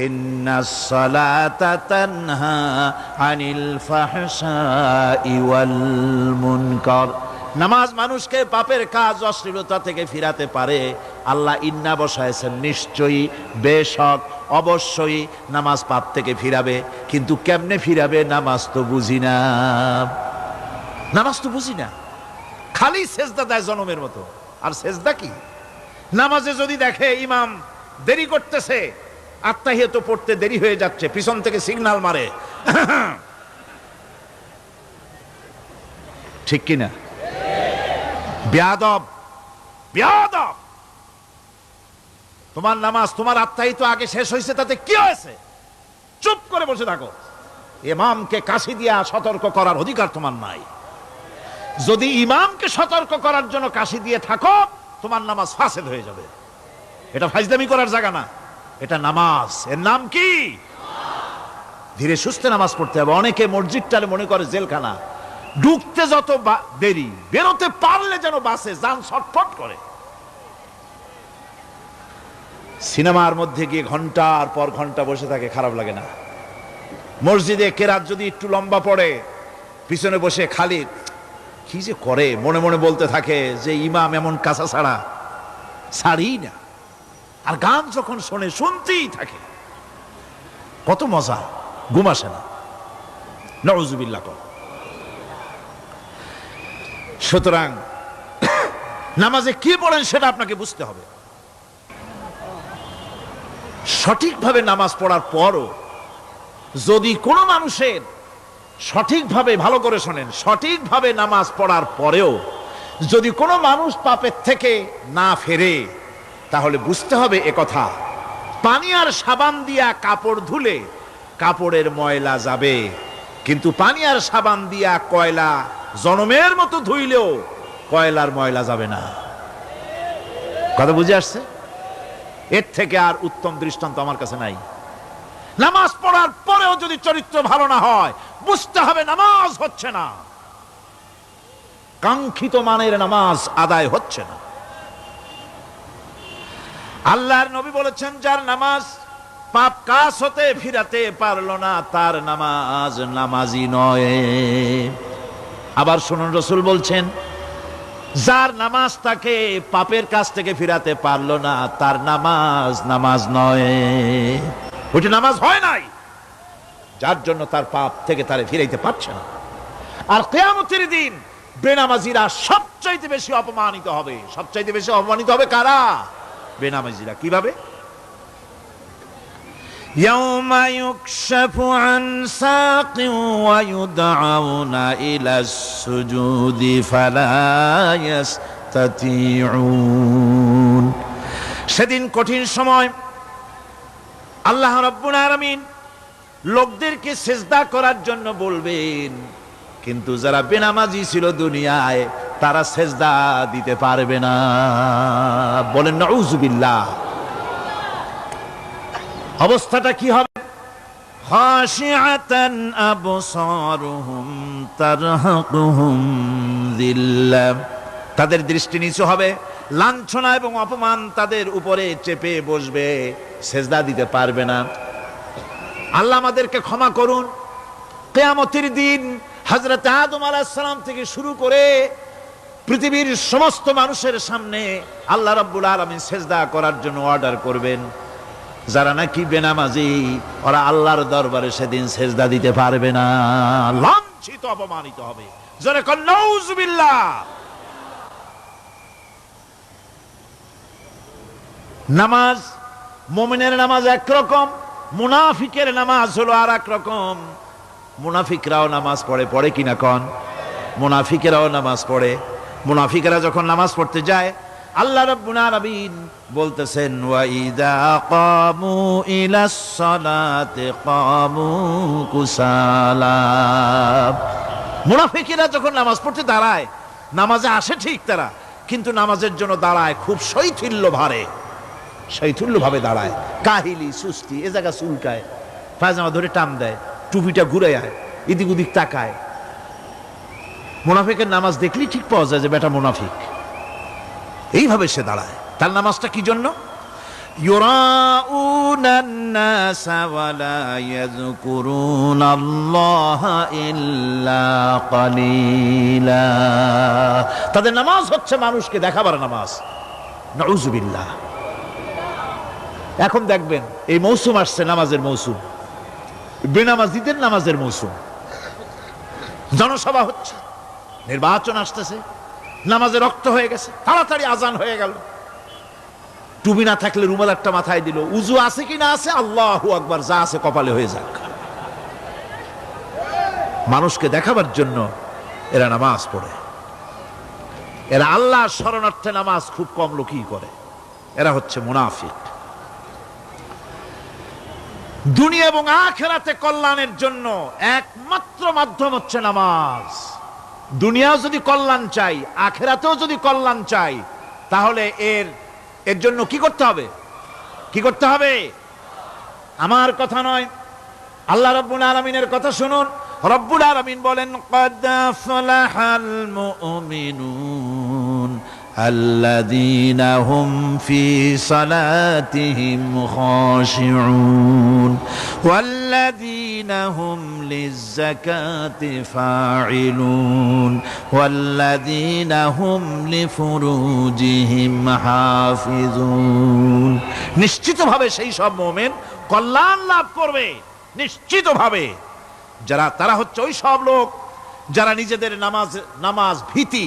ইন্নাস সালাতা তানহা আনিল ফাহশাই ওয়াল মুনকার। নামাজ মানুষকে পাপের কাজ অশ্লীলতা থেকে ফিরাতে পারে। আল্লাহ ইন্না বসায়ছেন, নিশ্চয়ই, বেশক, অবশ্যই নামাজ পাপ থেকে ফিরাবে। কিন্তু কেমনে ফিরাবে নামাজ তো বুঝি না, নামাজ তো বুঝি না। খালি সেজদা দেয় জনমের মতো। আর সেজদা কি? নামাজে যদি দেখে ইমাম দেরি করতেছে, আত্তাহিয়াত পড়তে দেরি হয়ে যাচ্ছে, পিছন থেকে সিগন্যাল মারে, ঠিক কিনা? বেয়াদব, বেয়াদব। তোমার নামাজ, তোমার আত্তাহিয়াত আগে শেষ হয়েছে, তাতে কি হয়েছে? চুপ করে বসে থাকো। ইমামকে কাশি দিয়া সতর্ক করার অধিকার তোমার নাই। যদি ইমামকে সতর্ক করার জন্য কাশি দিয়ে থাকো, তোমার নামাজ ফাসেদ হয়ে যাবে। এটা ফাজলামি করার জায়গা না, এটা নামাজ। এর নাম কি? ধীরে সুস্থে নামাজ পড়তে হবে। অনেকে মসজিদটারে মনে করে জেলখানা। ঢুকতে যত দেরি, বেরোতে পারলে যেন বাসে যান ছটফট করে। সিনেমার মধ্যে গিয়ে ঘন্টার পর ঘন্টা বসে থাকে, খারাপ লাগে না? মসজিদে কেরাত যদি একটু লম্বা পড়ে, পিছনে বসে খালি কি যে করে, মনে মনে বলতে থাকে যে ইমাম এমন কাঁচা ছাড়া ছাড়ি না। আর গান যখন শোনে, শুনতেই থাকে, কত মজা, ঘুম আসে না। নাউযুবিল্লাহ। সুতরাং নামাজে কি পড়েন সেটা আপনাকে বুঝতে হবে। সঠিকভাবে নামাজ পড়ার পরও যদি কোনো মানুষের সঠিকভাবে, ভালো করে শোনেন, সঠিকভাবে নামাজ পড়ার পরেও যদি কোনো মানুষ পাপের থেকে না ফেরে, তাহলে বুঝতে হবে একথা, পানি আর সাবান দিয়া কাপড় ধুলে কাপড়ের ময়লা যাবে, কিন্তু পানি আর সাবান দিয়া কয়লা জনমের মতো ধুইলেও কয়লার ময়লা যাবে না। কথা বুঝে আসছে? এর থেকে আর উত্তম দৃষ্টান্ত আমার কাছে নাই। নামাজ পড়ার পরেও যদি চরিত্র ভালো না হয়, বুঝতে হবে নামাজ হচ্ছে না, কাঙ্ক্ষিত মানের নামাজ আদায় হচ্ছে না। আল্লাহর নবী বলেছেন, যার নামাজ পাপ কাজ হতে ফিরাতে পারলো না, তার নামাজ নামাজি নয়। আবার শুনুন, রাসূল বলছেন, যার নামাজ তাকে পাপের কাজ থেকে ফিরাতে পারলো না, তার নামাজ নামাজ নয়। ওইটা নামাজ হয় নাই, যার জন্য তার পাপ থেকে তারে ফিরাইতে পারছে না। আর কিয়ামতের দিন বেনামাজিরা সবচাইতে বেশি অপমানিত হবে। সবচাইতে বেশি অপমানিত হবে কারা? বেনামাজিরা। কিভাবে? ইয়াউমা ইউকশাফু আন সাকিন ওয়া ইউদআউনা ইলাস সুজুদি ফালা ইস্তাতিউন। সেদিন কঠিন সময়, আল্লাহ রাব্বুল আলামিন লোকদেরকে সিজদা করার জন্য বলবেন, কিন্তু যারা বেনামাজি ছিল দুনিয়ায়, তারা সিজদা দিতে পারবে না। বলেন নাউযুবিল্লাহ। অবস্থাটা কি হবে? খাশিআতান আবসারুহুম তারহাকুহুম যিল্লাহ। তাদের দৃষ্টি নিচু হবে, লাঞ্ছনা এবং অপমান তাদের উপরে চেপে বসবে, সিজদা দিতে পারবে না। আল্লাহ আমাদেরকে ক্ষমা করুন। কিয়ামতের দিন হযরত আদম আলাইহিস সালাম থেকে শুরু করে পৃথিবীর সমস্ত মানুষের সামনে আল্লাহ রাব্বুল আলামিন সিজদা করার জন্য অর্ডার করবেন। যারা নাকি বেনামাজি, ওরা আল্লাহর দরবারে সেদিন সিজদা দিতে পারবে না, লাঞ্ছিত, অপমানিত হবে। জোরে কোন নাউযুবিল্লাহ। নামাজ, মুমিনের নামাজ একরকম, মুনাফিকের নামাজ হলো আর এক রকম। মুনাফিকরাও নামাজ পড়ে, পড়ে কিনা কন? মুনাফিকেরাও নামাজ পড়ে। মুনাফিকেরা যখন নামাজ পড়তে যায়, আল্লাহ রাব্বুল আলামিন বলতেছেন, ওয়া ইযা কামু ইলাস সালাতি কামু কুসালা। মুনাফিকেরা যখন নামাজ পড়তে দাঁড়ায়, নামাজে আসে ঠিক তারা, কিন্তু নামাজের জন্য দাঁড়ায় খুব শৈথিল্য ভারে, শৈথিল্য ভাবে দাঁড়ায়, কাহিলি, সুস্তি, এ জায়গা চুলকায়, পায়জামা ধরে টান দেয়, টুপিটা ঘুরে আয়, এদিক ওদিক তাকায়। মুনাফিকের নামাজ দেখলেই ঠিক পাওয়া যায় যে বেটা মুনাফিক। এইভাবে সে দাঁড়ায়। তার নামাজটা কি জন্য? ইউরাউনান নাস ওয়ালা ইয়াযকুরুনাল্লাহা ইল্লা কালিলা। তাদের নামাজ হচ্ছে মানুষকে দেখাবার নামাজ। নাউযুবিল্লাহ। এখন দেখবেন এই মৌসুম আসছে, নামাজের মৌসুম, বেনামাজিদের নামাজের মৌসুম। জনসভা হচ্ছে, নির্বাচন আসতেছে, নামাজে রক্ত হয়ে গেছে, তাড়াতাড়ি আজান হয়ে গেল। টুপি না থাকলে রুমাল একটা মাথায় দিল, উজু আছে কি না আছে, আল্লাহু আকবার, যা আছে কপালে হয়ে যাক। মানুষকে দেখাবার জন্য এরা নামাজ পড়ে। এরা আল্লাহর শরণার্থে নামাজ খুব কম লোকই করে। এরা হচ্ছে মুনাফিক। দুনিয়া এবং আখিরাতে কল্যাণের জন্য একমাত্র মাধ্যম হচ্ছে নামাজ। দুনিয়াও যদি কল্যাণ চাই, আখিরাতেও যদি কল্যাণ চাই, তাহলে এর জন্য কি করতে হবে? কি করতে হবে? আমার কথা নয়, আল্লাহ রাব্বুল আলামিনের কথা শুনুন। রব্বুল আলামিন বলেন, ক্বাদ আফলাহাল মুমিনুন আল্লাযীনা হুম ফি সালাতিহিম খাশিউন ওয়াল্লাযীনা হুম লিয-যাকাতি ফাঈলুন ওয়াল্লাযীনা হুম লিফুরুজিহিম হাফিজুন। নিশ্চিতভাবে সেই সব মুমিন কল্যাণ লাভ করবে, নিশ্চিতভাবে। তারা হচ্ছে ওই সব লোক যারা নিজেদের নামাজ ভীতি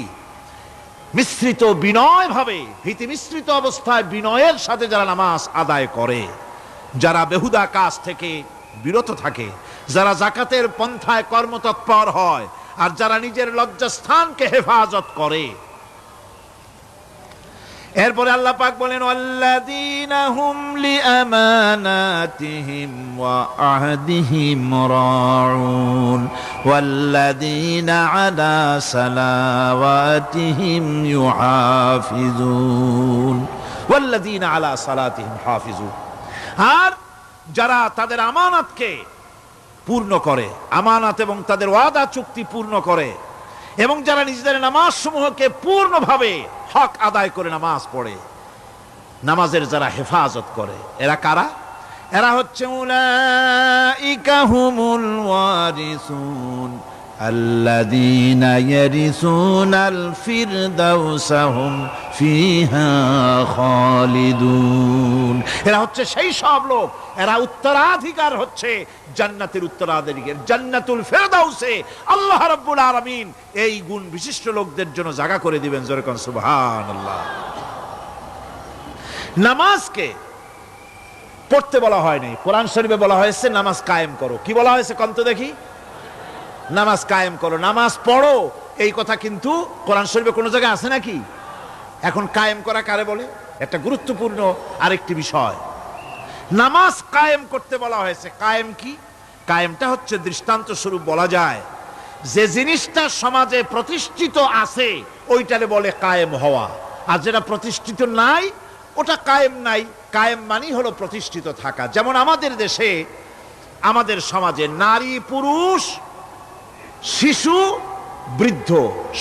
মিশ্রিত বিনয় ভাবে, ভীতি মিশ্রিত অবস্থায় বিনয়ের সাথে যারা নামাজ আদায় করে, যারা বেহুদা কাজ থেকে বিরত থাকে, যারা যাকাতের পন্থায় কর্মতৎপর হয়, আর যারা নিজের লজ্জাস্থানকে হেফাজত করে। এরপরে আল্লাহ পাক বলেন, ওয়াল্লাযীনা হুম লিআমানাতিহিম ওয়া আহদিহিম রাউন ওয়াল্লাযীনা আলা সালাওয়াতিহিম ইউহাফিজুন ওয়াল্লাযীনা আলা সালাতিহিম হাফিজুন। আর যারা তাদের আমানতকে পূর্ণ করে, আমানত এবং তাদের ওয়াদা চুক্তি পূর্ণ করে, এবং যারা নিজেদের নামাজ সমূহকে পূর্ণভাবে হক আদায় করে নামাজ পড়ে, নামাজের যারা হেফাজত করে, এরা কারা? এরা হচ্ছে উলাইকা হুমুল ওয়ারিসুন আল্লাযীনা ইয়ারিসুনাল ফিরদাউসা হুম ফিহা খালিদুন। এরা হচ্ছে সেই সব লোক, এরা উত্তরাধিকার হচ্ছে জান্নাতের উত্তরাধিকার, জান্নাতুল ফিরদাউসে আল্লাহ রাব্বুল আলামিন এই গুণ বিশিষ্ট লোকদের জন্য জায়গা করে দিবেন। জোরে কোন সুবহানাল্লাহ। নামাজকে পড়তে বলা হয়নি, কোরআন শরীফে বলা হয়েছে নামাজ কায়েম করো। কি বলা হয়েছে কোন তো দেখি? নামাজ কায়েম করো, নামাজ পড়ো। এই কথা কিন্তু কোরআন শরীফে কোন জায়গায় আছে নাকি? এখন কায়েম করা কারে বলে? একটা গুরুত্বপূর্ণ আরেকটি বিষয়। নামাজ কায়েম করতে বলা হয়েছে। কায়েম কি? কায়েমটা হচ্ছে দৃষ্টান্ত স্বরূপ বলা যায় যে জিনিসটা সমাজে প্রতিষ্ঠিত আছে ওইটারে বলে কায়েম হওয়া, আর যেটা প্রতিষ্ঠিত নাই ওটা কায়েম নাই। কায়েম মানেই হলো প্রতিষ্ঠিত থাকা। যেমন আমাদের দেশে, আমাদের সমাজে নারী পুরুষ শিশু বৃদ্ধ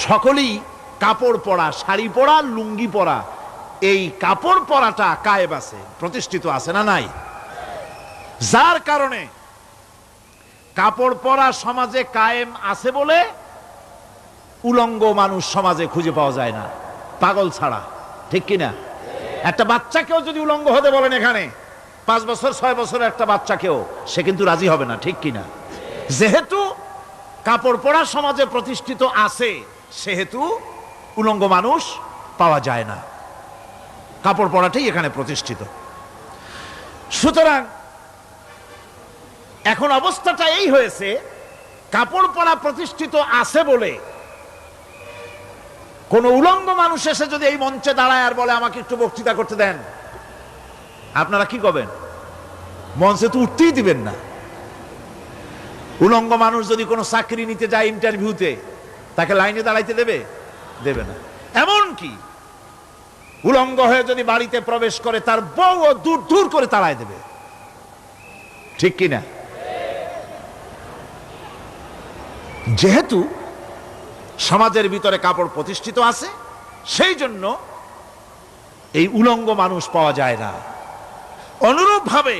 সকলেই কাপড় পরা, শাড়ি পরা, লুঙ্গি পরা, এই কাপড় পরাটা কায়েম আছে, প্রতিষ্ঠিত আছে না নাই? যার কারণে কাপড় পরা সমাজে কায়েম আছে বলে উলঙ্গ মানুষ সমাজে খুঁজে পাওয়া যায় না, পাগল ছাড়া। ঠিক কিনা? একটা বাচ্চাকেও যদি উলঙ্গ হতে বলেন এখানে, 5 বছর 6 বছরের একটা বাচ্চাকেও, সে কিন্তু রাজি হবে না। ঠিক কিনা? যেহেতু কাপড় পরা সমাজে প্রতিষ্ঠিত আছে, সেহেতু উলঙ্গ মানুষ পাওয়া যায় না, কাপড় পরাটাই এখানে প্রতিষ্ঠিত। সুতরাং এখন অবস্থাটা এই হয়েছে, কাপড় পরা প্রতিষ্ঠিত আছে বলে কোন উলঙ্গ মানুষ এসে যদি এই মঞ্চে দাঁড়ায় আর বলে আমাকে একটু বক্তৃতা করতে দেন, আপনারা কি করবেন? মঞ্চে তো উঠতেই দিবেন না। উলঙ্গ মানুষ যদি কোনো চাকরি নিতে যায় ইন্টারভিউতে, তাকে লাইনে দাঁড়াইতে দেবে? দেবে না। এমনকি উলঙ্গ হয়ে যদি বাড়িতে প্রবেশ করে, তার বউও দূর দূর করে তাড়ায় দেবে। ঠিক কিনা? যেহেতু সমাজের ভিতরে কাপড় প্রতিষ্ঠিত আছে, সেই জন্য এই উলঙ্গ মানুষ পাওয়া যায় না। অনুরূপভাবে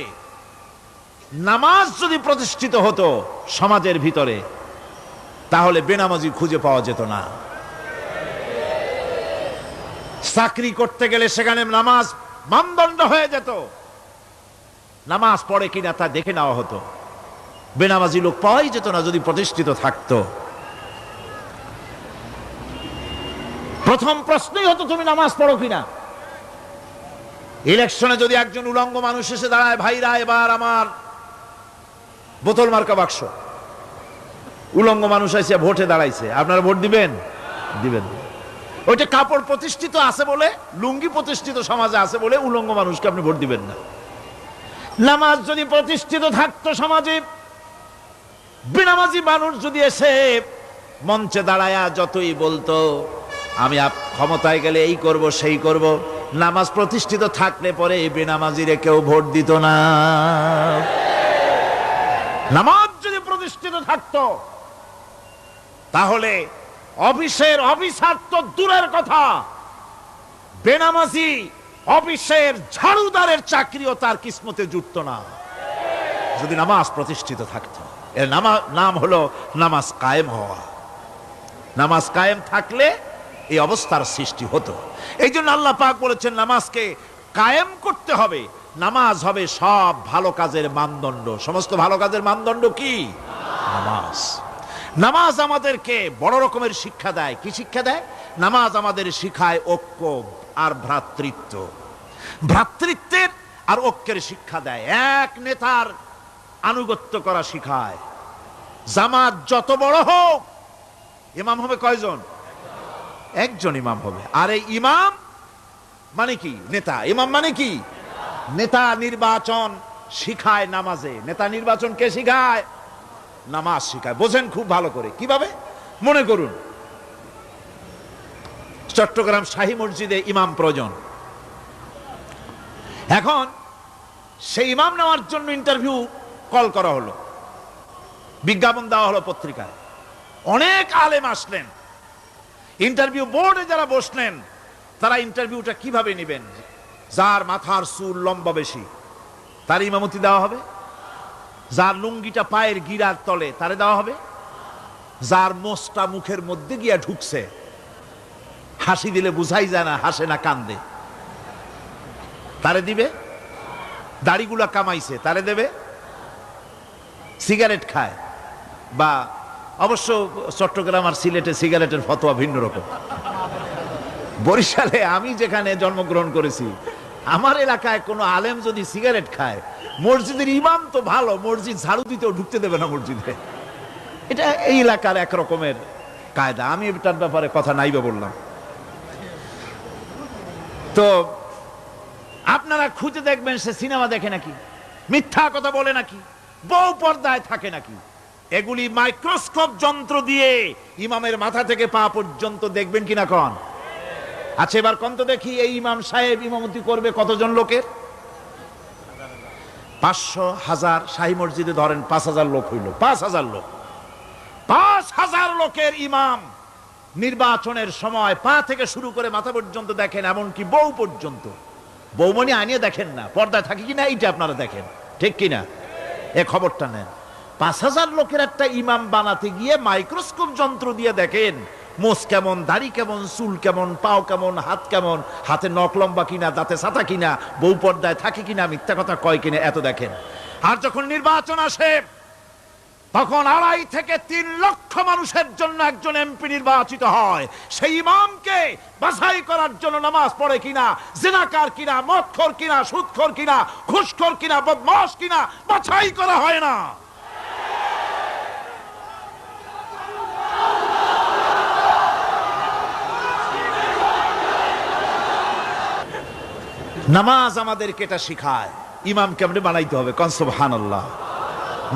নামাজ যদি প্রতিষ্ঠিত হতো সমাজের ভিতরে, তাহলে বেনামাজি খুঁজে পাওয়া যেত না। চাকরি করতে গেলে সেখানে নামাজ মানদণ্ড হয়ে যেত, নামাজ পড়ে কিনা তা দেখে নেওয়া হতো। বেনামাজি লোক পাওয়াই যেত না যদি প্রতিষ্ঠিত থাকতো। প্রথম প্রশ্নই হতো তুমি নামাজ পড়ো কিনা। ইলেকশনে যদি একজন উলঙ্গ মানুষ এসে দাঁড়ায়, ভাইরা এবার আমার বোতল মার্কা বাক্স, উলঙ্গ মানুষ এসে ভোটে দাঁড়াইছে, আপনারা ভোট দিবেন? দিবেন। ওইটা কাপড় প্রতিষ্ঠিত আছে বলে, লুঙ্গি প্রতিষ্ঠিত সমাজে আছে বলে উলঙ্গ মানুষকে আপনি ভোট দিবেন না। নামাজ যদি প্রতিষ্ঠিত থাকতো সমাজে, বেনামাজি মানুষ যদি এসে মঞ্চে দাঁড়ায়া যতই বলতো আমি ক্ষমতায় গেলে এই করব সেই করব, নামাজ প্রতিষ্ঠিত থাকলে পরে বেনামাজিরে কেউ ভোট দিত না। নামাজ যদি প্রতিষ্ঠিত থাকতো তাহলে অফিসের অফিসার তো দূরের কথা, বেনামাজি অফিসের ঝাড়ুদারের চাকরিও তার কিসমতে জুটত না যদি নামাজ প্রতিষ্ঠিত থাকতো। এর নাম হলো নামাজ কায়েম হওয়া। নামাজ কায়েম থাকলে এই অবস্থার সৃষ্টি হতো। এই জন্য আল্লাহ পাক বলেছেন নামাজকে কায়েম করতে হবে। নামাজ হবে সব ভালো কাজের মানদণ্ড। সমস্ত ভালো কাজের মানদণ্ড কি? নামাজ। নামাজ আমাদেরকে বড় রকমের শিক্ষা দেয়। কি শিক্ষা দেয়? নামাজ আমাদের শিখায় ঐক্য আর ভ্রাতৃত্ব। ভ্রাতৃত্বের আর ঐক্যের শিক্ষা দেয়। এক নেতার আনুগত্য করা শিখায়। জামাত যত বড় হোক, ইমাম হবে কয়জন? একজন ইমাম হবে। আর এই ইমাম মানে কি? নেতা। ইমাম মানে কি? নেতা নির্বাচন শিখায় নামাজে। নেতা নির্বাচন কে শিখায়? নামাজ শিখায়। বোঝেন খুব ভালো করে। কিভাবে? মনে করুন চট্টগ্রাম শাহী মসজিদে ইমাম প্রয়োজন। এখন সেই ইমাম নেওয়ার জন্য ইন্টারভিউ কল করা হলো, বিজ্ঞাপন দেওয়া হলো পত্রিকায়। অনেক আলেম আসলেন। ইন্টারভিউ বোর্ডে যারা বসলেন তারা ইন্টারভিউটা কিভাবে নেবেন? যার মাথার চুল লম্বা বেশি তার ইমামতি দেওয়া হবে, যার লুঙ্গিটা পায়ের গিরার তলে তারে দেওয়া হবে, যার মোষটা মুখের মধ্যে গিয়া ঢুকছে, হাসি দিলে বুঝাই যায় না হাসে না কান্দে, তারে দিবে। দাড়িগুলা কামাইছে তারে দেবে। সিগারেট খায়, বা অবশ্য চট্টগ্রাম আর সিলেটে সিগারেটের ফতোয়া ভিন্ন রকম। বরিশালে আমি যেখানে জন্মগ্রহণ করেছি, আমার এলাকায় কোনো আলেম যদি সিগারেট খায়, মসজিদের ইমাম তো ভালো, মসজিদ ঝাড়ু দিতেও ঢুকতে দেবে না মসজিদে। এটা এই এলাকার এক রকমের কায়দা। আমি এটার ব্যাপারে কথা নাইবে বললাম। তো আপনারা খুঁজে দেখবেন সে সিনেমা দেখে নাকি, মিথ্যা কথা বলে নাকি, বউ পর্দায় থাকে নাকি। এগুলি মাইক্রোস্কোপ যন্ত্র দিয়ে ইমামের মাথা থেকে পা পর্যন্ত দেখবেন কিনা কন? আচ্ছা এবার কন তো দেখি, এই ইমাম সাহেব ইমামতি করবে কতজন লোকের? 500, 1000। শাহী মসজিদে ধরেন 5000 লোক হইল। 5000 লোক, 5000 লোকের ইমাম নির্বাচনের সময় পা থেকে শুরু করে মাথা পর্যন্ত দেখেন, এমনকি বউ পর্যন্ত। বৌমনি আনিয়ে দেখেন না, পর্দায় থাকে কিনা এইটা আপনারা দেখেন, ঠিক কিনা? এ খবরটা নেন। 5000 লোকের একটা ইমাম বানাতে গিয়ে মাইক্রোস্কোপ যন্ত্র দিয়ে দেখেন মোষ কেমন, দাড়ি কেমন, চুল কেমন, পাও কেমন, হাত কেমন, হাতে নখ লম্বা কিনা, দাঁতে ছাতা কিনা, বউ পর্দায় থাকে কিনা, মিথ্যা কথা কয় কিনা, এত দেখেন। আর যখন নির্বাচন আসে তখন 2.5 থেকে 3 লক্ষ মানুষের জন্য একজন এমপি নির্বাচিত হয়। সেই ইমামকে বাছাই করার জন্য নামাজ পড়ে কিনা, জিনাকার কিনা, মদখোর কিনা, সুদখোর কিনা, ঘুষখোর কিনা, বদমাশ কিনা বাছাই করা হয় না। নামাজ আমাদেরকে এটা শিখায়। ইমাম কেমনে বানাইতে হবে, কন সুবহানাল্লাহ।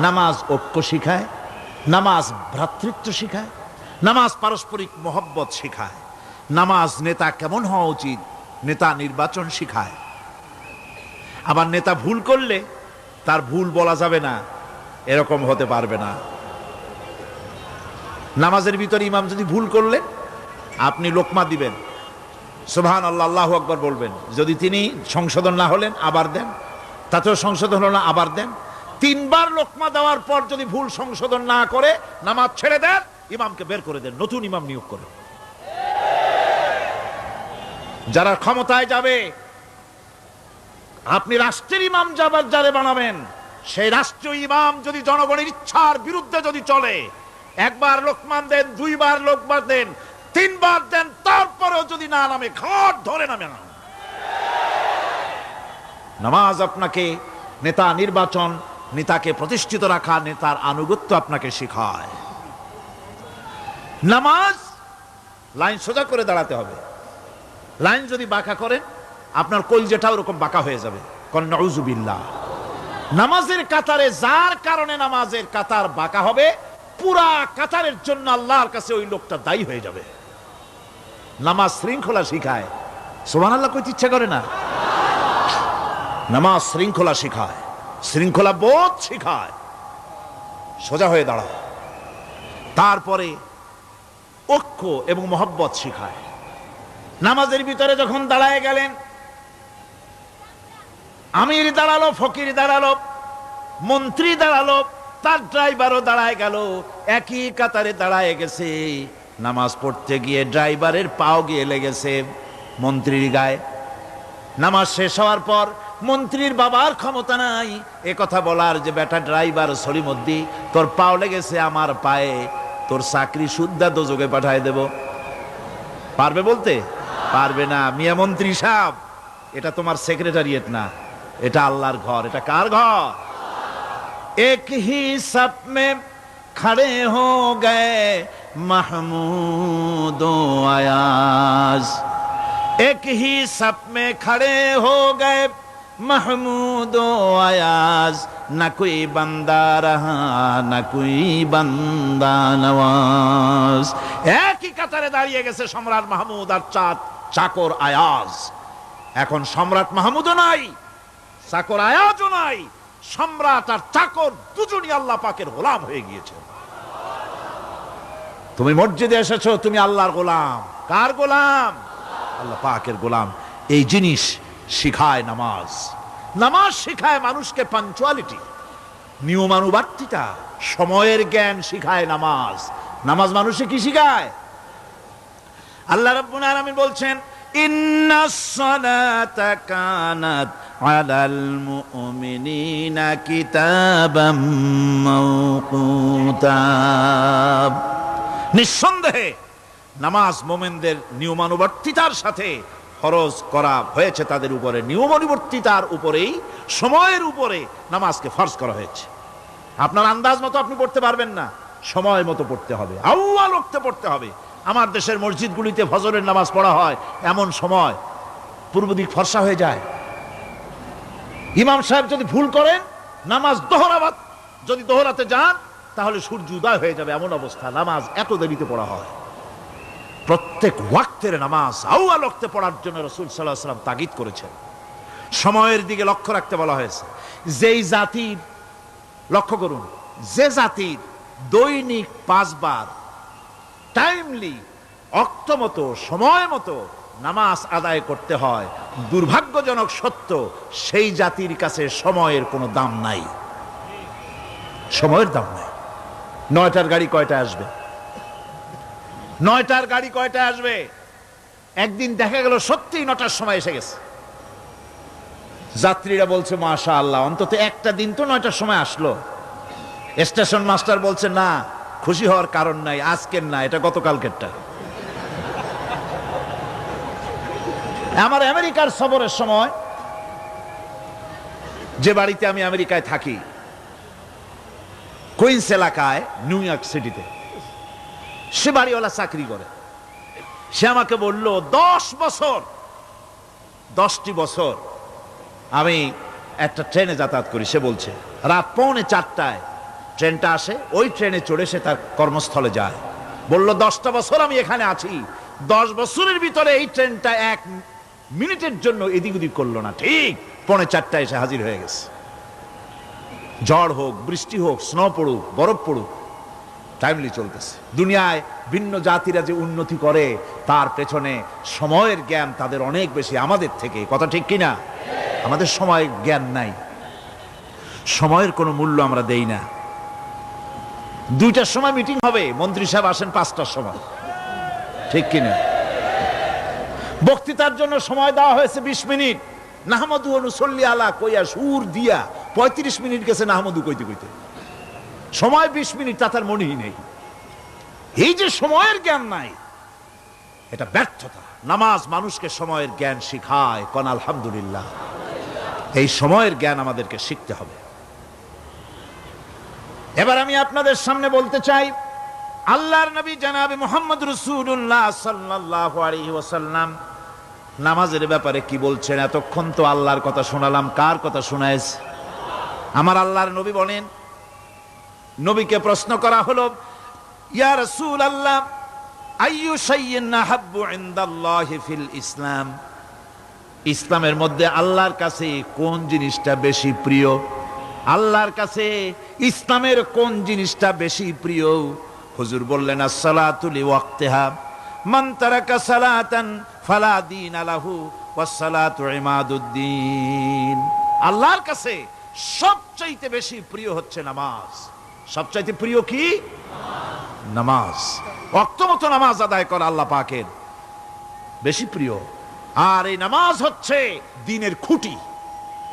নামাজ ঐক্য শিখায়, নামাজ ভ্রাতৃত্ব শিখায়, নামাজ পারস্পরিক মহব্বত শিখায়, নামাজ নেতা কেমন হওয়া উচিত, নেতা নির্বাচন শিখায়। আবার নেতা ভুল করলে তার ভুল বলা যাবে না, এরকম হতে পারবে না। নামাজের ভিতরে ইমাম যদি ভুল করলে আপনি লোকমা দিবেন, সুবহানাল্লাহ, আল্লাহু আকবার বলবেন। যদি তিনি সংশোধন না হলেন আবার দেন, তাতেও সংশোধন হলো না, আবার দেন। 3 বার লোকমা দেওয়ার পর যদি ভুল সংশোধন না করে নামাজ ছেড়ে দেন, ইমামকে বের করে দেন, নতুন ইমাম নিয়োগ করে। যারা ক্ষমতায় যাবে, আপনি রাষ্ট্রের ইমাম যারে বানাবেন, সেই রাষ্ট্রীয় ইমাম যদি জনগণের ইচ্ছার বিরুদ্ধে যদি চলে, 1 বার লোকমান দেন, 2 বার লোকমান দেন, 3 বার দেন, তারপরেও যদি না নামে, ঘাট ধরে নামে না। নামাজ আপনাকে নেতা নির্বাচন, নেতাকে প্রতিষ্ঠিত রাখা, নেতার আনুগত্য আপনাকে শেখায়। নামাজ লাইন সোজা করে দাঁড়াতে হবে। লাইন যদি বাঁকা করেন, আপনার কলজেটা ওরকম বাঁকা হয়ে যাবে। কোন নাউজুবিল্লাহ। নামাজের কাতারে যার কারণে নামাজের কাতার বাঁকা হবে, পুরা কাতারের জন্য আল্লাহর কাছে ওই লোকটা দায়ী হয়ে যাবে। নামাজ শৃঙ্খলা শিখায়। সুবহানাল্লাহ কইতে ইচ্ছা করে না? নামাজ শৃঙ্খলা শিখায়, শৃঙ্খলা বোধ শিখায়, সোজা হয়ে দাঁড়ায়। তারপরে ঐক্য এবং মহব্বত শিখায়। নামাজের ভিতরে যখন দাঁড়ায় গেলেন, আমির দাঁড়ালো, ফকির দাঁড়ালো, মন্ত্রী দাঁড়ালো, তার ড্রাইভারও দাঁড়ায় গেল, একই কাতারে দাঁড়ায় গেছে। নামাজ পড়তে গিয়ে ড্রাইভারের পাও গিয়ে লেগেছে মন্ত্রীর গায়ে। নামাজ শেষ হওয়ার পর মন্ত্রীর বাবার ক্ষমতা নাই এ কথা বলার যে, বেটা ড্রাইভার সলিমুদ্দি, তোর পাও লেগেছে আমার পায়ে, তোর চাকরি শুদ্ধা দোজকে পাঠায় দেব। পারবে বলতে? পারবে না। মিয়া মন্ত্রী সাহেব, এটা তোমার সেক্রেটারিয়েট না, এটা আল্লাহর ঘর। এটা কার ঘর? এক হি সব মে খড়ে হো গে মাহমুদ ও আয়াজ, এক হি সব মে খড়ে হো গে महमूद आयाज, न कोई बंदा रहा न कोई बंदा नवाज। একই কাতারে দাঁড়িয়ে গেছে সম্রাট মাহমুদ আর চাকর আয়াজ। এখন সম্রাট মাহমুদও নাই, চাকর আয়াজও নাই, সম্রাট আর চাকর দুজনই আল্লাহ পাকের গোলাম হয়ে গিয়েছে। তুমি মসজিদে এসেছো, তুমি আল্লাহর গোলাম। কার গোলাম? আল্লাহ পাকের গোলাম। এই জিনিস শিখায় নামাজ। নামাজ শিখায় মানুষকে পাঞ্চুয়ালিটি, নিয়মানুবর্তিতা, সময়ের জ্ঞান শিখায় নামাজ। নামাজ মানুষে কি শিখায়? আল্লাহ রাব্বুল আলামিন বলছেন, ইন্নাস সালাতা কানাত আলাল মুমিনিনা কিতাবাম মাওকুতা। নিঃসন্দেহে নামাজ মুমিনদের নিয়মানুবর্তিতার সাথে ফরজ করা হয়েছে, তাদের উপরে নিয়মানুবর্তিতার উপরেই, সময়ের উপরে নামাজকে ফরজ করা হয়েছে। আপনার আন্দাজ মতো আপনি পড়তে পারবেন না, সময় মতো পড়তে হবে, আউয়াল ওয়াক্তে পড়তে হবে। আমার দেশের মসজিদগুলিতে ফজরের নামাজ পড়া হয় এমন সময় পূর্ব দিক ফর্সা হয়ে যায়। ইমাম সাহেব যদি ভুল করেন, নামাজ যদি দোহরাতে যান, তাহলে সূর্য উদয় হয়ে যাবে, এমন অবস্থা। নামাজ এত দেরিতে পড়া হয়। প্রত্যেক ওয়াক্তের নামাজ আউয়াল ওয়াক্তে পড়ার জন্য রাসূল সাল্লাল্লাহু আলাইহি ওয়াসাল্লাম তাগিদ করেছেন। সময়ের দিকে লক্ষ্য রাখতে বলা হয়েছে। যেই জাতির, লক্ষ্য করুন, যে জাতির দৈনিক 5 বার টাইমলি, অক্ত মতো, সময় মতো নামাজ আদায় করতে হয়, দুর্ভাগ্যজনক সত্য, সেই জাতির কাছে সময়ের কোনো দাম নাই। সময়ের দাম নাই। 9টার গাড়ি কয়টায় আসবে? 9টার গাড়ি কয়টায় আসবে? একদিন দেখা গেল সত্যি 9টার সময় এসে গেছে। যাত্রীরা বলছে মাশাআল্লাহ, অন্তত একটা দিন তো 9টার সময় আসলো। স্টেশন মাস্টার বলছে না, খুশি হওয়ার কারণ নাই, আজকের না, এটা গতকালকেরটা। আমার আমেরিকার সফরের সময়, যে বাড়িতে আমি আমেরিকায় থাকি, কুইন্স এলাকায়, নিউ ইয়র্ক সিটিতে, সে বাড়িওয়ালা চাকরি করে। সে আমাকে বলল, 10টি বছর আমি একটা ট্রেনে যাতায়াত করি। সে বলছে রাত 3:45টায় ট্রেনটা আসে, ওই ট্রেনে চড়ে সে তার কর্মস্থলে যায়। বলল 10টা বছর আমি এখানে আছি, 10 বছরের ভিতরে এই ট্রেনটা 1 মিনিটের জন্য এদিক ওদিক করলো না, ঠিক 3:45টায় এসে হাজির হয়ে গেছে। ঝড় হোক, বৃষ্টি হোক, স্নো পড়ুক, বরফ পড়ুক, টাইমলি চলতেছে। দুনিয়ায় ভিন্ন জাতিরা যে উন্নতি করে, তার পেছনে সময়ের জ্ঞান তাদের অনেক বেশি আমাদের থেকে। কথা ঠিক কিনা? আমাদের সময় জ্ঞান নাই। সময়ের কোনো মূল্য আমরা দেই না। 2টার সময় মিটিং হবে, মন্ত্রী সাহেব আসেন 5টার সময়, ঠিক কিনা? বক্তৃতার জন্য সময় দেওয়া হয়েছে 20 মিনিট, নাহমাদু ওয়া নুসাল্লি আলা কইয়া সুর দিয়া 35 মিনিট গেছে নাহমাদু কইতে কইতে, সময় 20 মিনিট, তা তার মনেই নেই। এই যে সময়ের জ্ঞান নাই, এটা ব্যর্থতা। নামাজ মানুষকে সময়ের জ্ঞান শিখায়, কোন আলহামদুলিল্লাহ। এই সময়ের জ্ঞান আমাদেরকে শিখতে হবে। এবার আমি আপনাদের সামনে বলতে চাই, আল্লাহর নবী জনাবে মুহাম্মদ রাসূলুল্লাহ সাল্লাল্লাহু আলাইহি ওয়াসাল্লাম নামাজের ব্যাপারে কি বলছেন। এতক্ষণ তো আল্লাহর কথা শোনালাম, কার কথা শোনাইছে? আমার আল্লাহর নবী বলেন, নবীকে প্রশ্ন করা হলো, ইয়া রাসূলুল্লাহ আইয়ু শাইইন আহাব্বু ইনদাল্লাহি ফিল ইসলাম, ইসলামের মধ্যে আল্লাহর কাছে কোন জিনিসটা বেশি প্রিয়? আল্লাহর কাছে ইসলামের কোন জিনিসটা বেশি প্রিয়? হুজুর বললেন, as-salatu li waqtiha, মান তারাকা সালাতান ফালা দীন লাহু ওয়াস-সালাতু ইমাদুদ্দিন। আল্লাহর কাছে সবচাইতে বেশি প্রিয় হচ্ছে নামাজ। সবচাইতে প্রিয় কি? নামাজ। ওয়াক্ত মতো নামাজ আদায় করা আল্লাহ পাকের বেশি প্রিয়। আর এই নামাজ হচ্ছে দ্বীনের খুঁটি।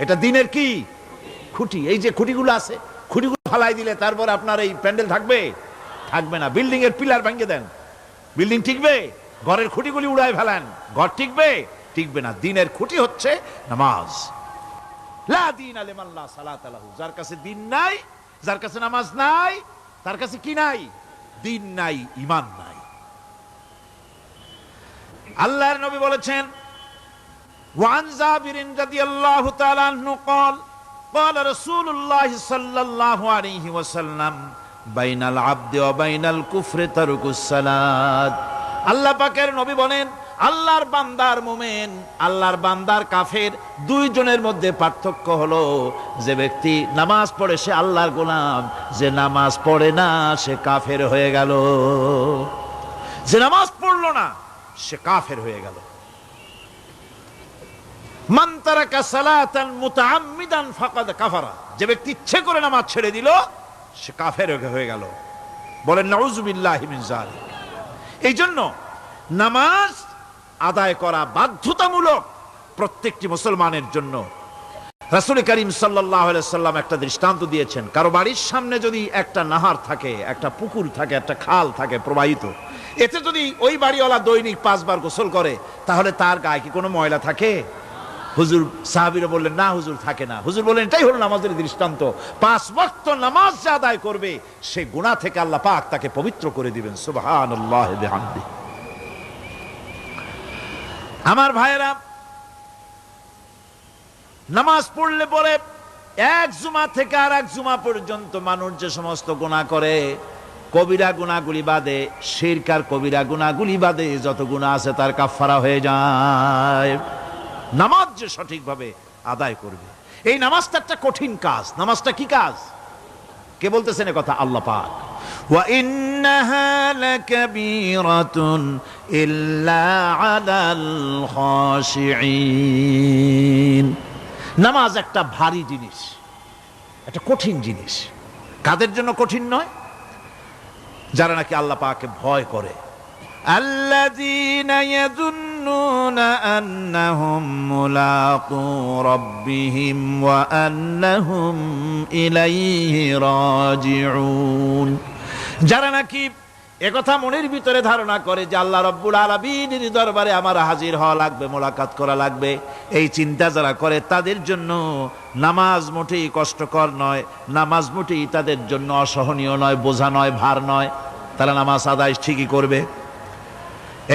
এটা দ্বীনের কি? খুঁটি। এই যে খুঁটিগুলো আছে, খুঁটিগুলো ফালাই দিলে তারপর আপনার এই প্যান্ডেল থাকবে? থাকবে না। বিল্ডিং এর পিলার ভেঙে দেন, বিল্ডিং টিকবে? ঘরের খুঁটিগুলি উড়ায় ফেলেন, ঘর টিকবে? টিকবে না। দ্বীনের খুঁটি হচ্ছে নামাজ। লা দীনা লিমান লা সালাতা লাহু, যার কাছে দ্বীন নাই, যার কাছে নামাজ নাই, তার কাছে কি নাই? দ্বীন নাই, ঈমান নাই। আল্লাহর নবী বলেছেন, ওয়ান জাবির রাদিয়াল্লাহু তাআলা আনহু قال قال رسول الله صلى الله عليه وسلم بين العبد وبين الكفر ترك الصلاة। আল্লাহ পাকের নবী বলেন, আল্লাহর বান্দার মুমিন, আল্লাহর বান্দার কাফের, দুইজনের মধ্যে পার্থক্য হলো, যে ব্যক্তি নামাজ পড়ে সে আল্লাহর গোলাম, যে নামাজ পড়ে না সে কাফের হয়ে গেল। যে নামাজ পড়লো না সে কাফের হয়ে গেল। মান তারাকা সালাতান মুতাআম্মিদান ফাকাদ কাফারা, যে ব্যক্তি ইচ্ছে করে নামাজ ছেড়ে দিল সে কাফের হয়ে গেল। বলেন নাউযুবিল্লাহি মিন যালিক। এই জন্য নামাজ আদায় করা বাধ্যতামূলক প্রত্যেকটি মুসলমানের জন্য। রাসূল করিম সাল্লাল্লাহু আলাইহি সাল্লাম একটা দৃষ্টান্ত দিয়েছেন, কারো বাড়ির সামনে যদি একটা নাহার থাকে, একটা পুকুর থাকে, একটা খাল থাকে প্রবাহিত, এতে যদি ওই বাড়িওয়ালা দৈনিক 5 বার গোসল করে, তাহলে তার গায়ে কি কোনো ময়লা থাকে? হুজুর, সাহাবীরা বললেন, না হুজুর, থাকে না। হুজুর বললেন, এটাই হলো নামাজের দৃষ্টান্ত। 5 ওয়াক্ত নামাজ যে আদায় করবে সে গুনাহ থেকে আল্লাহ পাক তাকে পবিত্র করে দিবেন। সুবহানাল্লাহি বিহামদিহি। আমার ভাইয়েরা, নামাজ পড়লে পরে এক জুমা থেকে আর এক জুমা পর্যন্ত মানুষ যে সমস্ত গুনাহ করে, কবিরা গুনাহগুলি বাদে, শিরক আর কবিরা গুনাহগুলি বাদে যত গুনাহ আছে তার কাফারা হয়ে যায়। নামাজ যে সঠিকভাবে আদায় করবে, এই নামাজটা একটা কঠিন কাজ। নামাজটা কি কাজ? কে বলতেছেন এ কথা? আল্লাহ পাক। ওয়া ইন্নাহা লাকাবীরাতুন ইল্লা আলাল খাশিঈন। নামাজ একটা ভারী জিনিস, একটা কঠিন জিনিস। কাদের জন্য কঠিন নয়? যারা নাকি আল্লাহ পাককে ভয় করে। আল্লাযীনা ইয়াযুন্নুনা আন্নাহুম মুলাকু রাব্বিহিম ওয়া আন্নাহুম ইলাইহি রাজিউন। যারা নাকি একথা মনের ভিতরে ধারণা করে যে আল্লাহ রাব্বুল আলামিনের দরবারে আমার হাজির হওয়া লাগবে, মোলাকাত করা লাগবে, এই চিন্তা যারা করে তাদের জন্য নামাজ মোটেই কষ্টকর নয়, নামাজ মোটেই তাদের জন্য অসহনীয় নয়, বোঝা নয়, ভার নয়। তারা নামাজ আদায় ঠিকই করবে।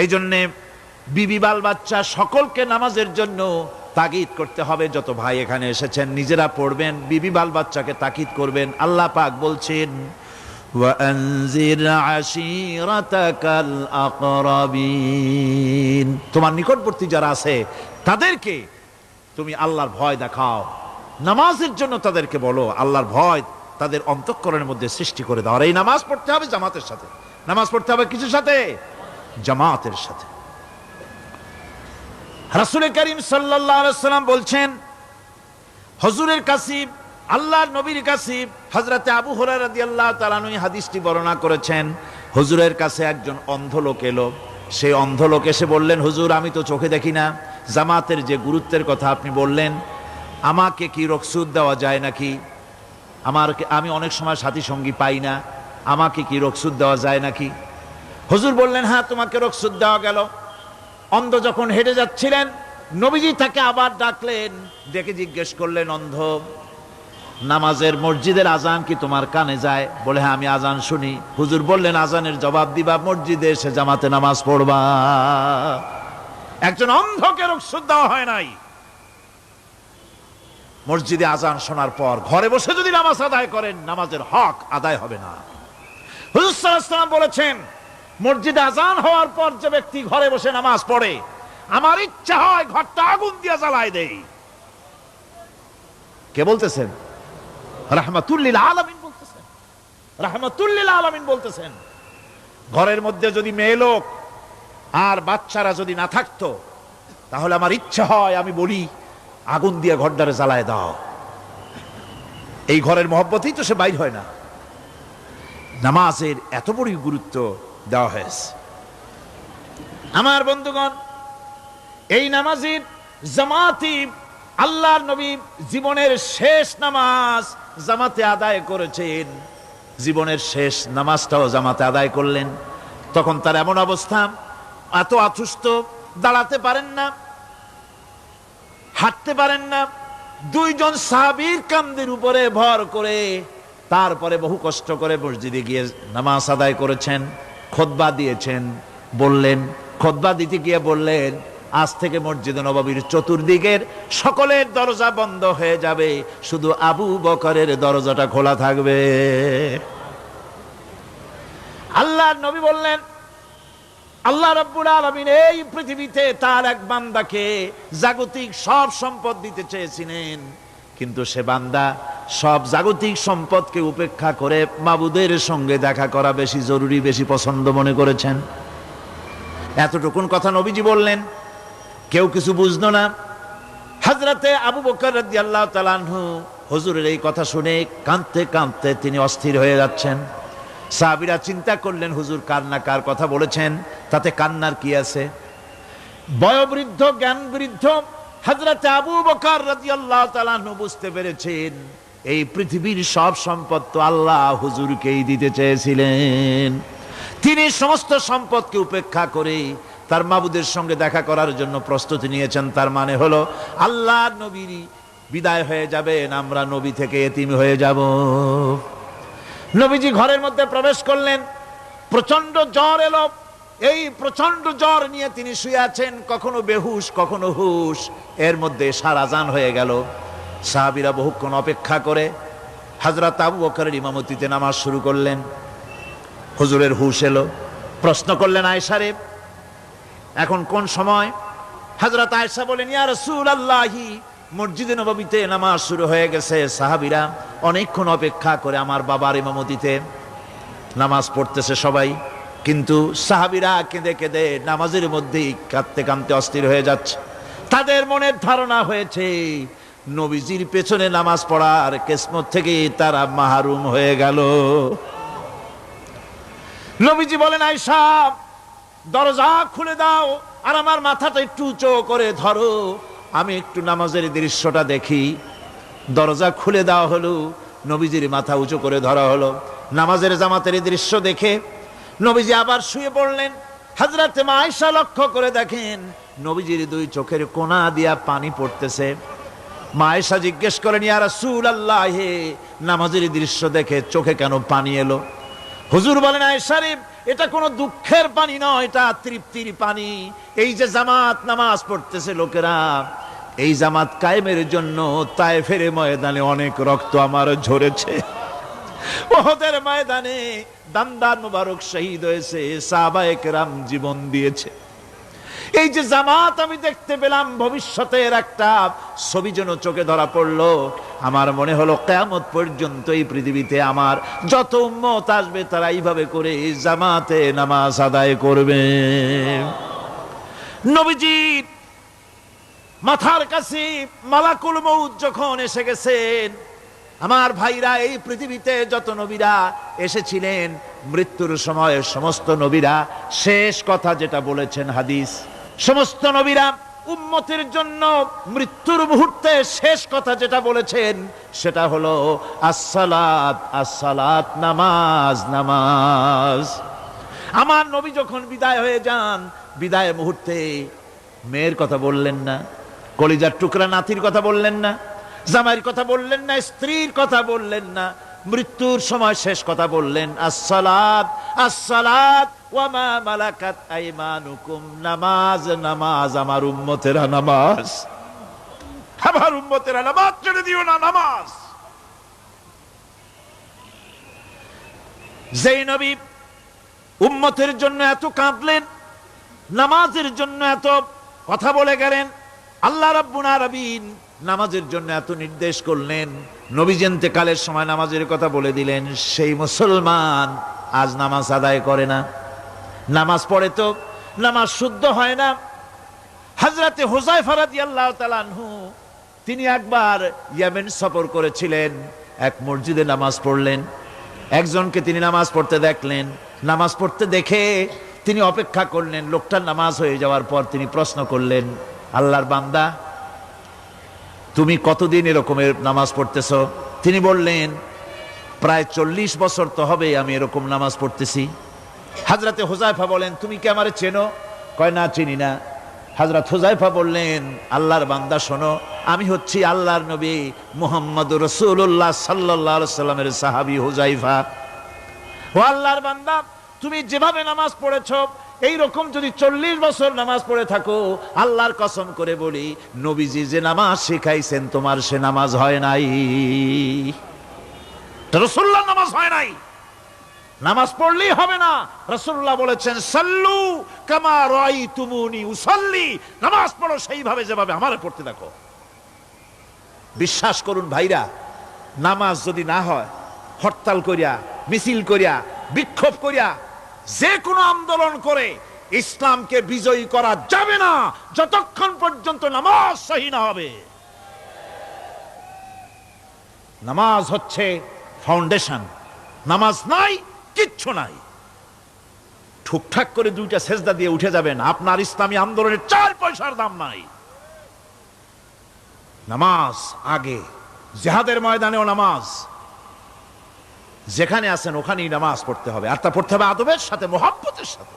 এই জন্যে বিবি বাল বাচ্চা সকলকে নামাজের জন্য তাগিদ করতে হবে। যত ভাই এখানে এসেছেন নিজেরা পড়বেন, বিবি বাল বাচ্চাকে তাকিদ করবেন। আল্লাহ পাক বলছেন, ওয়ানজির আশীরাতাকাল আকরাবিন, তোমার নিকটবর্তী যারা আছে তাদেরকে তুমি আল্লাহর ভয় দেখাও। নামাজের জন্য তাদেরকে বলো, আল্লাহর ভয় তাদের অন্তঃকরণের মধ্যে সৃষ্টি করে দাও। আর এই নামাজ পড়তে হবে জামাতের সাথে। নামাজ পড়তে হবে কিছুর সাথে? জামাতের সাথে। রাসূল করিম সাল্লাল্লাহু আলাইহি ওয়াসাল্লাম বলছেন, হুজুরের কাছে আল্লাহর নবীর কাছে হযরতে আবু হুরায়রা রাদিয়াল্লাহু তাআলা আনহু হাদিসটি বর্ণনা করেছেন, হুজুরের কাছে একজন অন্ধ লোক এলো। সেই অন্ধ লোক এসে বললেন, হুজুর আমি তো চোখে দেখি না, জামাতের যে গুরুত্বের কথা আপনি বললেন, আমাকে কি রুখসত দেওয়া যায় নাকি? আমি অনেক সময় সাথী সঙ্গী পাই না, আমাকে কি রুখসত দেওয়া যায় নাকি? হুজুর বললেন, হ্যাঁ তোমাকে রুখসত দেওয়া গেল। অন্ধ যখন হেঁটে যাচ্ছিলেন, নবীজি তাকে আবার ডাকলেন, ডেকে জিজ্ঞেস করলেন, অন্ধ নামাজের মসজিদের আজান কি তোমার কানে যায়? বলে, হ্যাঁ আমি আজান শুনি। হুজুর বললেন, আজানের জবাব দিবা, মসজিদে এসে জামাতে নামাজ পড়বা। একজন অন্ধকে রুখসত দেওয়া হয় নাই। মসজিদে আজান শোনার পর ঘরে বসে যদি নামাজ আদায় করেন, নামাজের হক আদায় হবে না। হুজুর সাল্লাল্লাহু আলাইহি ওয়াসাল্লাম বলেছেন, মসজিদে আজান হওয়ার পর যে ব্যক্তি ঘরে বসে নামাজ পড়ে, আমার ইচ্ছা হয় ঘরটা আগুন দিয়ে জ্বালায় দেই। কে বলতেছেন? রাহমাতুল লিল আলামিন বলতেছেন। রাহমাতুল লিল আলামিন বলতেছেন, ঘরের মধ্যে যদি মেয়ে লোক আর বাচ্চারা যদি না থাকতো, তাহলে আমার ইচ্ছা হয় আমি বলি আগুন দিয়ে ঘরটারে জ্বালায় দাও। এই ঘরের মহব্বতেই তো সে বাইর হয় না। নামাজের এত বড় গুরুত্ব দেওয়া হয়েছে। আমার বন্ধুগণ, এই নামাজের জামাতি আল্লাহর নবী জীবনের শেষ নামাজ জামাতে আদায় করেছেন। জীবনের শেষ নামাজটাও জামাতে আদায় করলেন। তখন তার এমন অবস্থা, এত অসুস্থ, দাঁড়াতে পারেন না, হাঁটতে পারেন না। দুইজন সাহাবীর কাঁধের উপরে ভর করে তারপরে বহু কষ্ট করে মসজিদে গিয়ে নামাজ আদায় করেছেন। খুতবা দিয়েছেন, বললেন, খুতবা দিতে গিয়ে বললেন, আজ থেকে মসজিদে নববীর চতুর্দিকের সকলের দরজা বন্ধ হয়ে যাবে, শুধু আবু বকরের দরজাটা খোলা থাকবে। আল্লাহর নবী বললেন, আল্লাহ রাব্বুল আলামিন এই পৃথিবীতে তার এক বান্দাকে জাগতিক সব সম্পদ দিতে চেয়েছিলেন, কিন্তু সে বান্দা সব জাগতিক সম্পদকে উপেক্ষা করে মাবুদের সঙ্গে দেখা করা বেশি জরুরি, বেশি পছন্দ মনে করেছেন। এতটুকুন কথা নবীজি বললেন, কেউ কিছু বুঝলো না। হযরতে আবু বকর রাদিয়াল্লাহু তাআলা আনহু হুজুরের এই কথা শুনে কাঁদতে কাঁদতে তিনি অস্থির হয়ে যাচ্ছেন। সাহাবীরা চিন্তা করলেন, হুজুর কান্না কার কথা বলেছেন, তাতে কান্নার কি আছে? বয়োবৃদ্ধ, জ্ঞান বৃদ্ধ হযরতে আবু বকর রাদিয়াল্লাহু তাআলা আনহু বুঝতে পেরেছেন, এই পৃথিবীর সব সম্পদ তো আল্লাহ হুজুরকেই দিতে চেয়েছিলেন। তিনি সমস্ত সম্পদকে উপেক্ষা করে তার মাবুদের সঙ্গে দেখা করার জন্য প্রস্তুতি নিয়েছেন। তার মানে হলো আল্লাহর নবীর বিদায় হয়ে যাবেন, আমরা নবী থেকে এতিম হয়ে যাব। নবীজি ঘরের মধ্যে প্রবেশ করলেন, প্রচন্ড জ্বর এলো। এই প্রচন্ড জ্বর নিয়ে তিনি শুয়ে আছেন, কখনো বেহুশ কখনো হুশ। এর মধ্যে সারা আজান হয়ে গেল। সাহাবীরা বহুক্ষণ অপেক্ষা করে হযরত আবু বকরের ইমামতিতে নামাজ শুরু করলেন। হুজুরের হুশ এলো, প্রশ্ন করলেন, আয়েশা রে এখন কোন সময়? হযরত আয়েশা বলেন, ইয়া রাসূলুল্লাহি, মসজিদে নববীতে নামাজ শুরু হয়ে গেছে। সাহাবীরা অনেকক্ষণ অপেক্ষা করে আমার বাবার ইমামতিতে নামাজ পড়তেছে সবাই, কিন্তু সাহাবীরা কেঁদে কেঁদে নামাজের মধ্যেই কাঁদতে কাঁদতে অস্থির হয়ে যাচ্ছে। তাদের মনের ধারণা হয়েছে নবীজির পেছনে নামাজ পড়ার কিসমত থেকে তারা মাহরুম হয়ে গেল। নবীজি বলেন, আয়েশা দরজা খুলে দাও আর আমার মাথাটা একটু উঁচু করে ধরো, আমি একটু নামাজের দৃশ্যটা দেখি। দরজা খুলে দেওয়া হলো, নবীজির মাথা উঁচু করে ধরা হলো। নামাজের জামাতের দৃশ্য দেখে নবীজি আবার শুয়ে পড়লেন। হযরত আয়েশা লক্ষ্য করে দেখেন নবীজির দুই চোখের কোনা দিয়া পানি পড়তেছে। মা আয়েশা জিজ্ঞেস করেন, ইয়া রাসূলুল্লাহ, হে নামাজের দৃশ্য দেখে চোখে কেন পানি এলো? হুজুর বলেন, আয়েশা রে, এটা কোনো দুঃখের পানি নয়, এটা তৃপ্তির পানি। এই যে জামাত নামাজ পড়তেছে লোকেরা, এই জামাত কায়েমের জন্য তায়েফের ময়দানে অনেক রক্ত আমার ঝরেছে। উহুদের ময়দানে দান্দান মুবারক শহীদ হয়েছে, সাহাবায়ে কেরাম জীবন দিয়েছে। এই যে জামাত আমি দেখতে পেলাম, ভবিষ্যতের একটা ছবি যেন চোখে ধরা পড়লো। আমার মনে হলো কিয়ামত পর্যন্ত এই পৃথিবীতে আমার যত উম্মত আসবে তারা এইভাবে করে জামাতে নামাজ আদায় করবে। নবীজির মাথার কাছে মালাকুল মউত যখন এসে গেছেন, আমার ভাইরা, এই পৃথিবীতে যত নবীরা এসেছিলেন, মৃত্যুর সময় সমস্ত নবীরা শেষ কথা যেটা বলেছেন, হাদিস, সমস্ত নবীরা উম্মতের জন্য মৃত্যুর মুহূর্তে শেষ কথা যেটা বলেছেন সেটা হলো আসসালাত, আসসালাত, নামাজ, নামাজ। আমার নবী যখন বিদায় হয়ে যান, বিদায় মুহূর্তে মেয়ের কথা বললেন না, কলিজার টুকরা নাতির কথা বললেন না, জামাইয়ের কথা বললেন না, স্ত্রীর কথা বললেন না, মৃত্যুর সময় শেষ কথা বললেন আসসালাত, আসসালাত ওয়া মা মালাকাত আইমানুকুম, নামাজ, নামাজ, আমার উম্মতেরা নামাজ, আমার উম্মতেরা নামাজ ছেড়ে দিও না, নামাজ। যেই নবী উম্মতের জন্য এত কাঁদলেন, নামাজের জন্য এত কথা বলে গেলেন, আল্লাহ রাব্বুল আলামিন নামাজের জন্য এত নির্দেশ করলেন, নবী ইন্তেকালের সময় নামাজের কথা বলে দিলেন, সেই মুসলমান আজ নামাজ আদায় করে না, নামাজ পড়ে তো নামাজ শুদ্ধ হয় না। হযরতে হুযায়ফা রাদিয়াল্লাহু তাআলা আনহু তিনি একবার ইয়েমেন সফর করেছিলেন, এক মসজিদে নামাজ পড়লেন, একজনকে তিনি নামাজ পড়তে দেখলেন, নামাজ পড়তে দেখে তিনি অপেক্ষা করলেন, লোকটার নামাজ হয়ে যাওয়ার পর তিনি প্রশ্ন করলেন, আল্লাহর বান্দা, তুমি কতদিন এরকমের নামাজ পড়তেছো? তিনি বললেন, প্রায় 40 বছর তো হবে আমি এরকম নামাজ পড়তেছি। হযরতে হুযায়ফা বলেন, তুমি কি আমারে চেনো? কয়, না, চিনি না। হযরত হুযায়ফা বললেন, আল্লাহর বান্দা শোনো, আমি হচ্ছি আল্লাহর নবী মুহাম্মদুর রাসূলুল্লাহ সাল্লাল্লাহু আলাইহি সাল্লামের সাহাবী হুযায়ফা। ও আল্লাহর বান্দা, তুমি যেভাবে নামাজ পড়েছো এই রকম যদি 40 বছর নামাজ পড়ে থাকো, আল্লাহর কসম করে বলি, নবীজি যে নামাজ শিখাইছেন তোমার সে নামাজ হয় নাই, রাসূলুল্লাহ নামাজ হয় নাই। নামাজ পড়লেই হবে না, রাসূলুল্লাহ বলেছেন, সাল্লু কামা রাআইতুমুনি উসাল্লি, নামাজ পড়ো সেইভাবে যেভাবে আমারে পড়তে দেখো। বিশ্বাস করুন ভাইরা, নামাজ যদি না হয়, হরতাল করিয়া, মিছিল করিয়া, বিক্ষোভ করিয়া, যে কোনো আন্দোলন করে ইসলামকে বিজয়ী করা যাবে না যতক্ষণ পর্যন্ত নামাজ সহি না হবে। নামাজ হচ্ছে ফাউন্ডেশন, নামাজ নাই কিচ্ছু নাই। ঠুকঠাক করে 2টা সেজদা দিয়ে উঠে যাবেন, আপনার ইসলামী আন্দোলনের 4 পয়সার দাম নাই। নামাজ আগে, জিহাদের ময়দানেও নামাজ, যেখানে আছেন ওখানেই নামাজ পড়তে হবে, আর তা পড়তে হবে আদবের সাথে, মুহাব্বতের সাথে।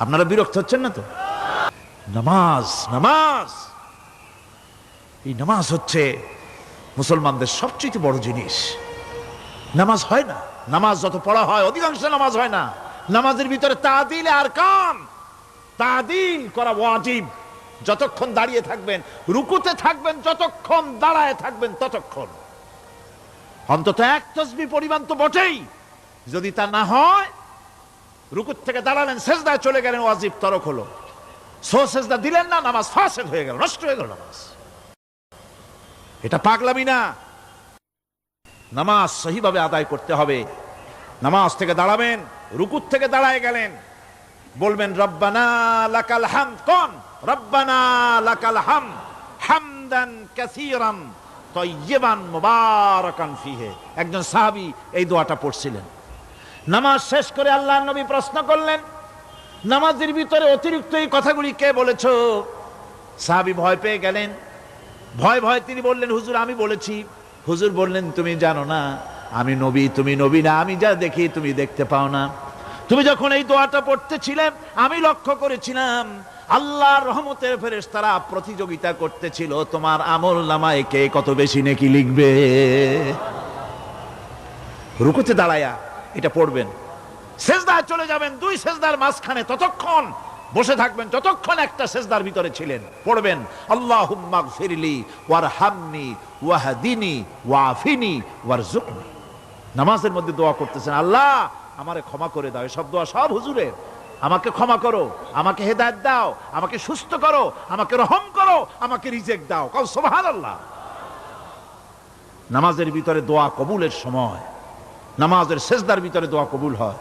আপনারা বিরক্ত হচ্ছেন না তো? নামাজ, নামাজ, এই নামাজ হচ্ছে মুসলমানদের সবচেয়ে বড় জিনিস। নামাজ হয় না, নামাজ যত পড়া হয় অধিকাংশ নামাজ হয় না। নামাজের ভিতরে তাদিল আর কাম, তাদিল করা ওয়াজিব। যতক্ষণ দাঁড়িয়ে থাকবেন, রুকুতে থাকবেন, যতক্ষণ দাঁড়ায় থাকবেন ততক্ষণ অন্তত 1 তাসবিহ পরিমাণ তো বটেই। যদি তা না হয়, রুকুত থেকে দাঁড়ালেন, সেজদায় চলে গেলেন, ওয়াজিব তরক হলো, সেজদা দিলেন না, নামাজ ফাসেদ হয়ে গেল, নষ্ট হয়ে গেল নামাজ। এটা পাগলামি না, নামাজ সহিভাবে আদায় করতে হবে। নামাজ থেকে দাঁড়াবেন, রুকুত থেকে দাঁড়ায় গেলেন, বলবেন রব্বানা লাকাল হামদ, কোন রব্বানা লাকাল হামদ হামদান কাসীরান তাইয়্যিবান মুবারাকান ফিহি। একজন সাহাবী এই দোয়াটা পড়ছিলেন। নামাজ শেষ করে আল্লাহর নবী প্রশ্ন করলেন, নামাজের ভিতরে অতিরিক্ত এই কথাগুলি কে বলেছো? সাহাবী ভয় পেয়ে গেলেন, ভয় ভয় তিনি বললেন, হুজুর আমি বলেছি। হুজুর বললেন, তুমি জানো না আমি নবী, তুমি নবী না, আমি যা দেখি তুমি দেখতে পাও না। তুমি যখন এই দোয়াটা পড়তেছিলে আমি লক্ষ্য করেছিলাম আল্লাহর রহমতের ফেরেশতারা প্রতিযোগিতা করতেছিল তোমার আমল নামায় কে কত বেশি নেকি লিখবে। রুকুতে দাঁড়ায়া এটা পড়বেন, সেজদায় চলে যাবেন, 2 সেজদার মাঝখানে ততক্ষণ বসে থাকবেন যতক্ষণ একটা সেজদার ভিতরে ছিলেন। পড়বেন আল্লাহুম্মা গফিরলি ওয়ারহামনি ওয়াহদিনি ওয়াফিনি ওয়ারজুকনি। নামাজের মধ্যে দোয়া করতেছেন, আল্লাহ আমারে ক্ষমা করে দাও। এসব দোয়া সব হুজুরের। আমাকে ক্ষমা করো, আমাকে হেদায়েত দাও, আমাকে সুস্থ করো, আমাকে রহম করো, আমাকে রিজিক দাও। কও সুবহানাল্লাহ। নামাজের ভিতরে দোয়া কবুলের সময়, নামাজের সেজদার ভিতরে দোয়া কবুল হয়।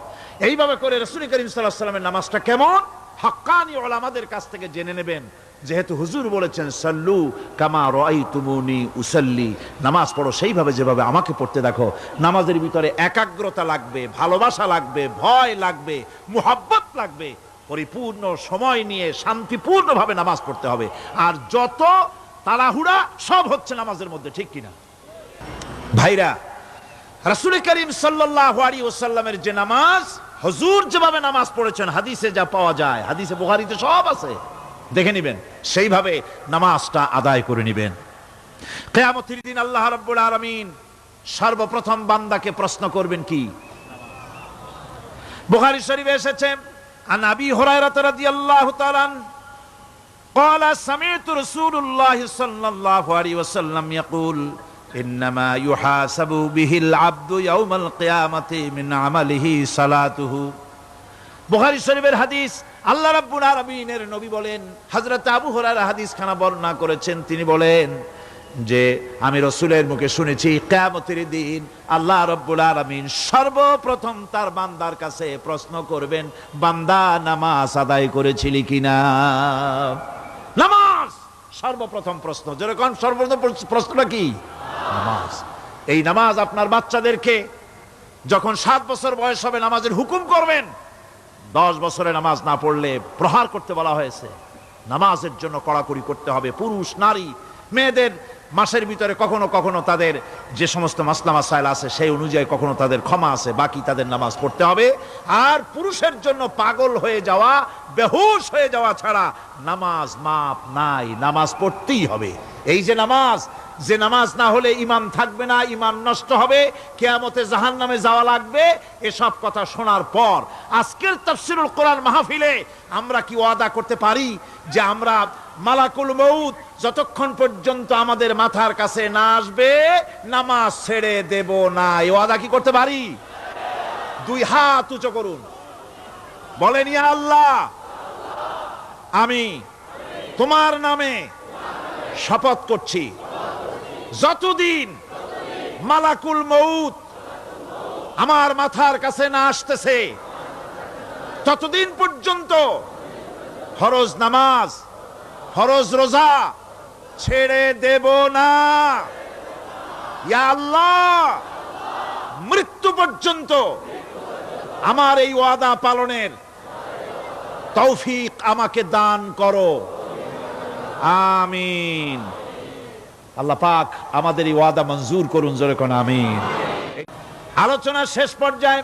এইভাবে করে রাসূল করিম সাল্লাল্লাহু আলাইহি ওয়াসাল্লামের নামাজটা কেমন, হাক্কানি উলামাদের কাছ থেকে জেনে নেবেন। যেহেতু হুজুর বলেছেন সাল্লু কামা রাআইতুমুনি উসাল্লি, নামাজ পড়ো সেইভাবে যেভাবে আমাকে পড়তে দেখো। নামাজের ভিতরে একাগ্রতা লাগবে, ভালোবাসা লাগবে, ভয় লাগবে, মুহাব্বত লাগবে। পরিপূর্ণ সময় নিয়ে শান্তিপূর্ণভাবে নামাজ পড়তে হবে। আর যত তাড়াহুড়া সব হচ্ছে নামাজের মধ্যে, ঠিক কিনা ভাইরা? রাসূল করিম সাল্লাল্লাহু আলাইহি ওয়াসাল্লামের যে নামাজ, হুজুর যেভাবে নামাজ পড়েছেন, হাদিসে যা পাওয়া যায়, হাদিসে বুখারীতে সব আছে, দেখে নিবেন, সেইভাবে নামাজটা আদায় করে নিবেন। কিয়ামতের দিন আল্লাহ রাব্বুল আলামিন সর্বপ্রথম বান্দাকে প্রশ্ন করবেন কি? বুখারী শরীফে এসেছে, আন আবি হুরায়রা রাদিয়াল্লাহু তাআলা قال سمعت رسول الله صلى الله عليه وسلم يقول إنما يحاسب به العبد يوم القيامة من عمله صلاته। বুখারী শরীফের হাদিস, আল্লাহ রাব্বুল আলামিনের নবী বলেন, হযরত আবু হুরায়রা হাদিস খানা বর্ণনা করেছেন, তিনি বলেন যে আমি রাসূলের মুখে শুনেছি কিয়ামতের দিন আল্লাহ রাব্বুল আলামিন সর্বপ্রথম তার বান্দার কাছে প্রশ্ন করবেন, বান্দা নামাজ আদায় করেছিলি কিনা? নামাজ সর্বপ্রথম প্রশ্ন। যেরকম সর্বপ্রথম প্রশ্নটা কি? নামাজ। এই নামাজ আপনার বাচ্চাদেরকে যখন 7 বছর বয়স হবে নামাজের হুকুম করবেন। 10 বছরে নামাজ না পড়লে প্রহার করতে বলা হয়েছে। নামাজের জন্য কড়াকড়ি করতে হবে। পুরুষ নারী মেয়েদের মাসের ভিতরে কখনো কখনো তাদের যে সমস্ত মাসলা মাসাইল আছে সেই অনুযায়ী কখনো তাদের ক্ষমা আছে, বাকি তাদের নামাজ পড়তে হবে। আর পুরুষের জন্য পাগল হয়ে যাওয়া, বেহুশ হয়ে যাওয়া ছাড়া নামাজ মাপ নাই, নামাজ পড়তেই হবে। এই যে নামাজ, যে নামাজ না হলে ঈমান থাকবে না, ঈমান নষ্ট হবে, কিয়ামতে জাহান্নামে যাওয়া লাগবে, এসব কথা শোনার পর আজকের তাফসীরুল কোরআন মাহফিলে আমরা কি ওয়াদা করতে পারি যে আমরা মালাকুল মউত যতক্ষণ পর্যন্ত আমাদের মাথার কাছে না আসবে নামাজ ছেড়ে দেব না? এই ওয়াদা কি করতে পারি? 2 হাত উঁচু করুন, বলেন ইয়া আল্লাহ, আমি তোমার নামে শপথ করছি, যতদিন মালাকুল মউত আমার মাথার কাছে না আসতেছে ততদিন পর্যন্ত ফরজ নামাজ, ফরজ রোজা ছেড়ে দেব না। ইয়া আল্লাহ, মৃত্যু পর্যন্ত আমার এই ওয়াদা পালনের তৌফিক আমাকে দান করো, আমিন। আল্লাহ পাক আমাদের এই ওয়াদা মঞ্জুর করুন, জোরে কোন আমিন। আলোচনার শেষ পর্যায়ে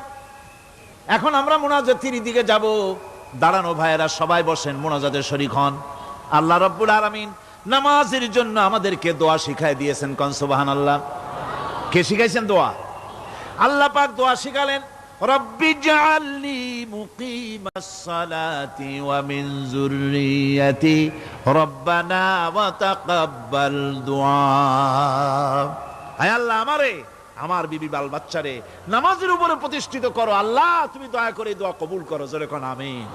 এখন আমরা মুনাজাতের দিকে যাব। দাঁড়ানো ভাইয়েরা সবাই বসেন, মুনাজাতের শরীক হন। আল্লাহ রাব্বুল আলামিন নামাজের জন্য আমাদেরকে দোয়া শিখাই দিয়েছেন, কোন সুবহানাল্লাহ। কে শিখাইছেন দোয়া? আল্লাহ পাক দোয়া শিখালেন, রব্বি জাআলনি মুকিমাস সালাতি ওয়া মিন যুররিয়াতি রব্বানা ওয়া তাকাব্বাল দুআ। হে আল্লাহ, আমারে, আমার বিবি বাল বাচ্চারে নামাজের উপরে প্রতিষ্ঠিত করো। আল্লাহ, তুমি দয়া করে দোয়া কবুল করো, জোরে কোন আমিন।